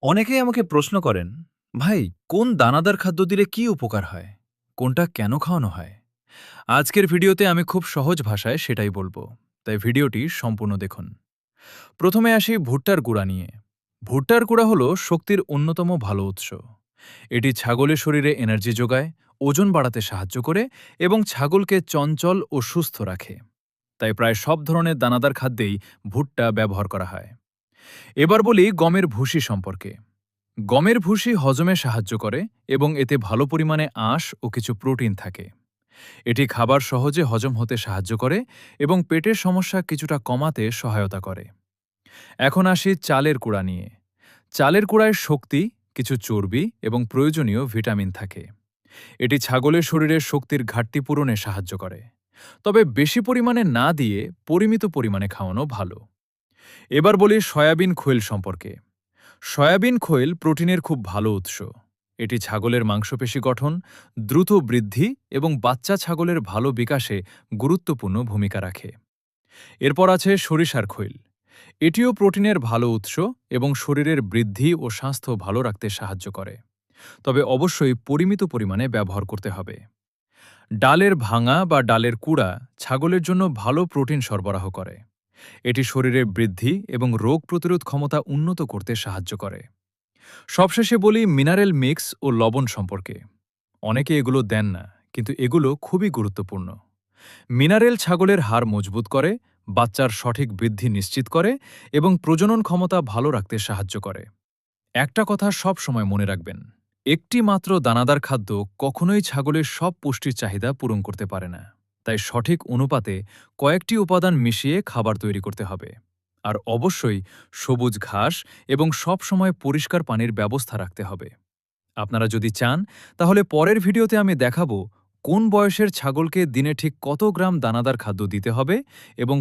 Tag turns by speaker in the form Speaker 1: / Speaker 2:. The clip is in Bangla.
Speaker 1: অনেকেই আমাকে প্রশ্ন করেন, ভাই কোন দানাদার খাদ্য দিলে কি উপকার হয়, কোনটা কেন খাওয়ানো হয়? আজকের ভিডিওতে আমি খুব সহজ ভাষায় সেটাই বলবো, তাই ভিডিওটি সম্পূর্ণ দেখুন। প্রথমে আসি ভুট্টার গুঁড়া নিয়ে। ভুট্টার গুঁড়া হলো শক্তির অন্যতম ভালো উৎস। এটি ছাগলের শরীরে এনার্জি যোগায়, ওজন বাড়াতে সাহায্য করে এবং ছাগলকে চঞ্চল ও সুস্থ রাখে। তাই প্রায় সব ধরনের দানাদার খাদ্যেই ভুট্টা ব্যবহার করা হয়। এবার বলি গমের ভুসি সম্পর্কে। গমের ভুসি হজমে সাহায্য করে এবং এতে ভালো পরিমাণে আঁশ ও কিছু প্রোটিন থাকে। এটি খাবার সহজে হজম হতে সাহায্য করে এবং পেটের সমস্যা কিছুটা কমাতে সহায়তা করে। এখন আসি চালের কুড়া নিয়ে। চালের কুড়ায় শক্তি, কিছু চর্বি এবং প্রয়োজনীয় ভিটামিন থাকে। এটি ছাগলের শরীরে শক্তির ঘাটতি পূরণে সাহায্য করে। তবে বেশি পরিমাণে না দিয়ে পরিমিত পরিমাণে খাওয়ানো ভালো। এবার বলি সয়াবিন খৈল সম্পর্কে। সয়াবিন খৈল প্রোটিনের খুব ভালো উৎস। এটি ছাগলের মাংসপেশি গঠন, দ্রুত বৃদ্ধি এবং বাচ্চা ছাগলের ভালো বিকাশে গুরুত্বপূর্ণ ভূমিকা রাখে। এরপর আছে সরিষার খৈল। এটিও প্রোটিনের ভালো উৎস এবং শরীরের বৃদ্ধি ও স্বাস্থ্য ভালো রাখতে সাহায্য করে। তবে অবশ্যই পরিমিত পরিমাণে ব্যবহার করতে হবে। ডালের ভাঙা বা ডালের কুড়া ছাগলের জন্য ভালো প্রোটিন সরবরাহ করে। এটি শরীরের বৃদ্ধি এবং রোগ প্রতিরোধ ক্ষমতা উন্নত করতে সাহায্য করে। সবশেষে বলি মিনারেল মিক্স ও লবণ সম্পর্কে। অনেকে এগুলো দেন না, কিন্তু এগুলো খুবই গুরুত্বপূর্ণ। মিনারেল ছাগলের হাড় মজবুত করে, বাচ্চার সঠিক বৃদ্ধি নিশ্চিত করে এবং প্রজনন ক্ষমতা ভালো রাখতে সাহায্য করে। একটা কথা সব সময় মনে রাখবেন, একটি মাত্র দানাদার খাদ্য কখনোই ছাগলের সব পুষ্টির চাহিদা পূরণ করতে পারে না। তাই সঠিক অনুপাতে কয়েকটি উপাদান মিশিয়ে খাবার তৈরি করতে হবে। আর অবশ্যই সবুজ ঘাস এবং সব সময় পরিষ্কার পানির ব্যবস্থা রাখতে হবে। আপনারা যদি চান, তাহলে পরের ভিডিওতে আমি দেখাবো কোন বয়সের ছাগলকে দিনে ঠিক কত গ্রাম দানাদার খাদ্য দিতে হবে এবং